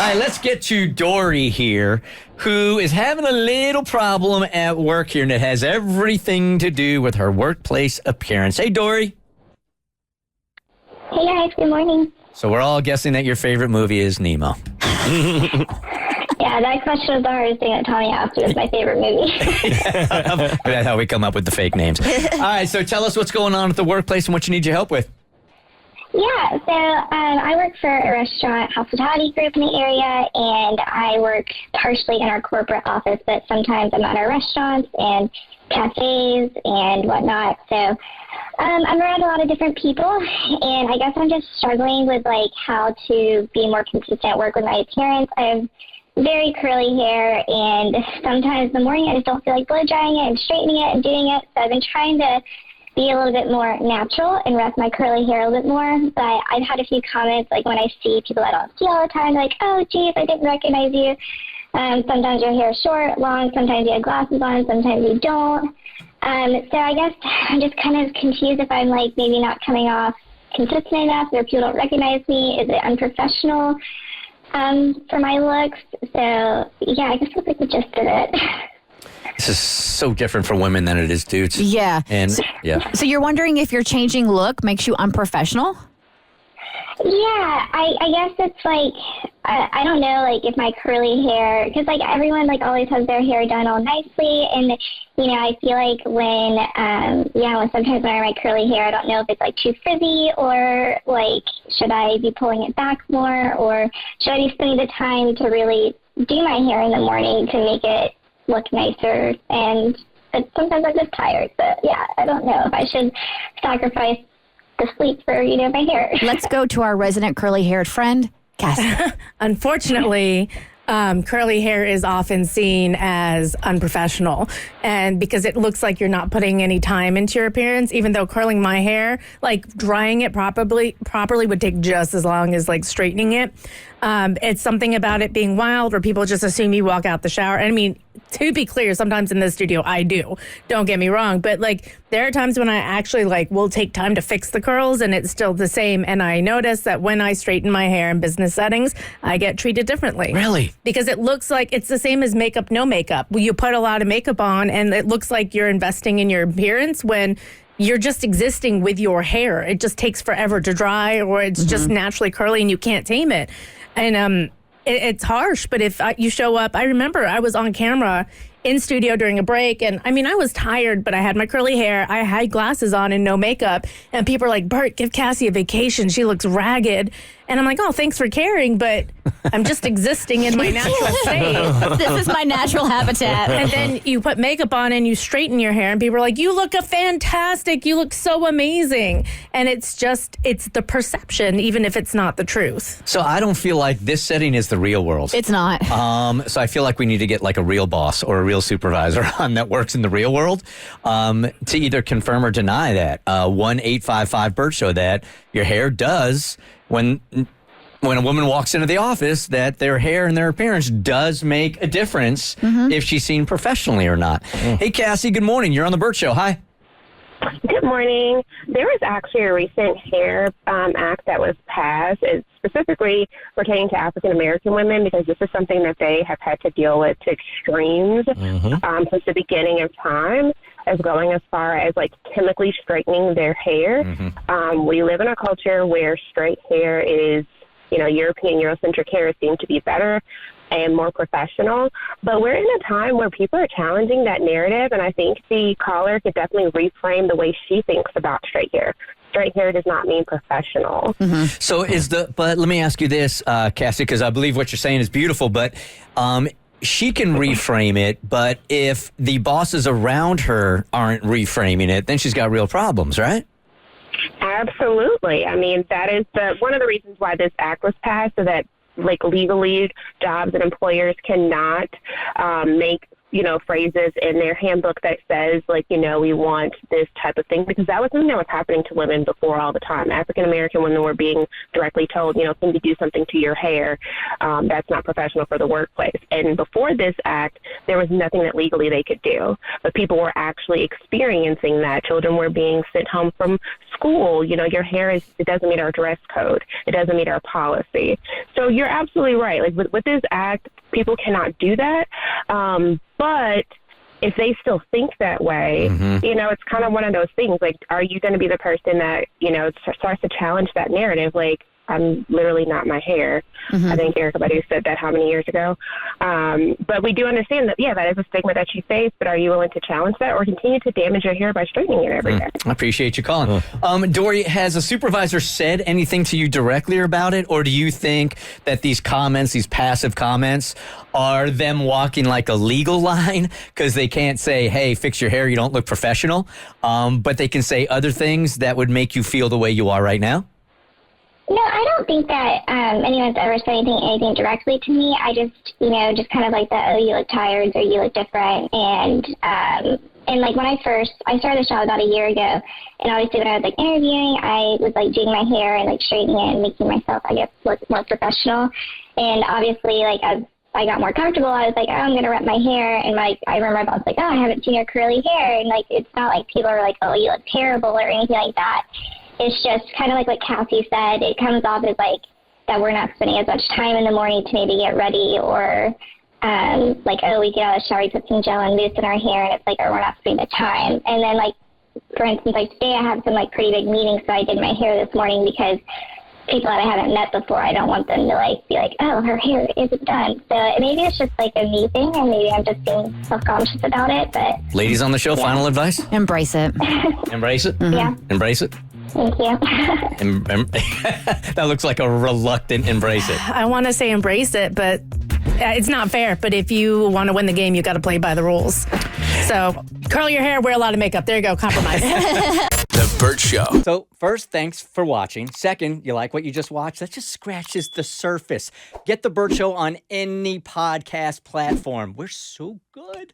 right, let's get to Dory here, who is having a little problem at work here, and it has everything to do with her workplace appearance. Hey, Dory. Hey guys, good morning. So we're all guessing that your favorite movie is Nemo. Yeah, that question was the hardest thing that Tommy asked me. It's my favorite movie. That's how we come up with the fake names. All right, so tell us what's going on at the workplace and what you need your help with. Yeah, so I work for a restaurant hospitality group in the area, and I work partially in our corporate office, but sometimes I'm at our restaurants and cafes and whatnot. So I'm around a lot of different people, and I guess I'm just struggling with like how to be more consistent at work with my appearance. I have very curly hair, and sometimes in the morning I just don't feel like blow drying it and straightening it and doing it. So I've been trying to be a little bit more natural and rest my curly hair a little bit more. But I've had a few comments, like when I see people I don't see all the time, like, oh, geez, I didn't recognize you. Sometimes your hair is short, long, sometimes you have glasses on, sometimes you don't. So I guess I'm just kind of confused if I'm like maybe not coming off consistent enough, or people don't recognize me. Is it unprofessional for my looks? So yeah, I guess that's like the gist of it. This is so different for women than it is dudes. Yeah. And So you're wondering if your changing look makes you unprofessional? Yeah, I guess it's like, I don't know, like if my curly hair, because like everyone like always has their hair done all nicely, and you know, I feel like when sometimes when I wear my curly hair, I don't know if it's like too frizzy, or like should I be pulling it back more, or should I be spending the time to really do my hair in the morning to make it look nicer. But sometimes I'm just tired, but yeah, I don't know if I should sacrifice the sleep for, my hair. Let's go to our resident curly-haired friend, Cassie. Unfortunately, curly hair is often seen as unprofessional, and because it looks like you're not putting any time into your appearance, even though curling my hair, like drying it properly would take just as long as like straightening it. It's something about it being wild where people just assume you walk out the shower. And I mean, to be clear, sometimes in this studio I do. Don't get me wrong. But like there are times when I actually like will take time to fix the curls and it's still the same. And I notice that when I straighten my hair in business settings, I get treated differently. Really? Because it looks like it's the same as makeup, no makeup. You put a lot of makeup on and it looks like you're investing in your appearance when you're just existing with your hair. It just takes forever to dry, or it's just naturally curly and you can't tame it. And it's harsh, but if you show up, I remember I was on camera in studio during a break, and I mean, I was tired, but I had my curly hair, I had glasses on and no makeup, and people are like, Bert, give Cassie a vacation. She looks ragged. And I'm like, oh, thanks for caring, but I'm just existing in my natural state. This is my natural habitat. And then you put makeup on and you straighten your hair, and people are like, you look fantastic. You look so amazing. And it's the perception, even if it's not the truth. So I don't feel like this setting is the real world. It's not. So I feel like we need to get like a real boss or a real supervisor on that works in the real world to either confirm or deny that. 1-855-BERT show that your hair does, when a woman walks into the office, that their hair and their appearance does make a difference if she's seen professionally or not. Hey, Cassie, good morning. You're on the Bert Show. Hi. Good morning. There was actually a recent hair act that was passed. It's specifically pertaining to African American women, because this is something that they have had to deal with to extremes since the beginning of time, as going as far as like chemically straightening their hair. We live in a culture where straight hair is, European, Eurocentric hair seems to be better and more professional. But we're in a time where people are challenging that narrative, and I think the caller could definitely reframe the way she thinks about straight hair. Straight hair does not mean professional. So but let me ask you this, Cassie, because I believe what you're saying is beautiful, but she can reframe it, but if the bosses around her aren't reframing it, then she's got real problems, right? Absolutely. I mean, that is one of the reasons why this act was passed, so that like legally jobs and employers cannot make phrases in their handbook that says, like, we want this type of thing, because that was something that was happening to women before all the time. African-American women were being directly told, can you do something to your hair? That's not professional for the workplace. And before this act, there was nothing that legally they could do. But people were actually experiencing that. Children were being sent home from school. Your hair it doesn't meet our dress code. It doesn't meet our policy. So you're absolutely right. Like with this act, people cannot do that. But if they still think that way, it's kind of one of those things. Like, are you going to be the person that, starts to challenge that narrative? Like, I'm literally not my hair. I think Erica Badu said that how many years ago? But we do understand that, that is a stigma that you face, but are you willing to challenge that or continue to damage your hair by straightening it every day? I appreciate you calling. Dory, has a supervisor said anything to you directly about it, or do you think that these comments, these passive comments, are them walking like a legal line because they can't say, hey, fix your hair, you don't look professional, but they can say other things that would make you feel the way you are right now? No, I don't think that anyone's ever said anything directly to me. I just kind of like that, oh, you look tired or you look different. And like when I started the job about a year ago, and obviously when I was like interviewing, I was like doing my hair and like straightening it and making myself, I guess, look more professional. And obviously, like as I got more comfortable, I was like, oh, I'm going to rep my hair. And like, I remember I was like, oh, I haven't seen your curly hair. And like, it's not like people are like, oh, you look terrible or anything like that. It's just kind of like what Cassie said. It comes off as like that we're not spending as much time in the morning to maybe get ready, or like, oh, we get out of the shower, we put some gel and mousse in our hair, and it's like, oh, we're not spending the time. And then like, for instance, like today I had some like pretty big meetings, so I did my hair this morning because people that I haven't met before, I don't want them to like be like, oh, her hair isn't done. So maybe it's just like a me thing, and maybe I'm just being self-conscious about it. But ladies on the show, final advice? Embrace it. Embrace it? Yeah. Embrace it? Thank you. That looks like a reluctant embrace it. I want to say embrace it, but it's not fair. But if you want to win the game, you got to play by the rules. So curl your hair, wear a lot of makeup. There you go, compromise. The Bert Show. So first, thanks for watching. Second, you like what you just watched? That just scratches the surface. Get The Bert Show on any podcast platform. We're so good.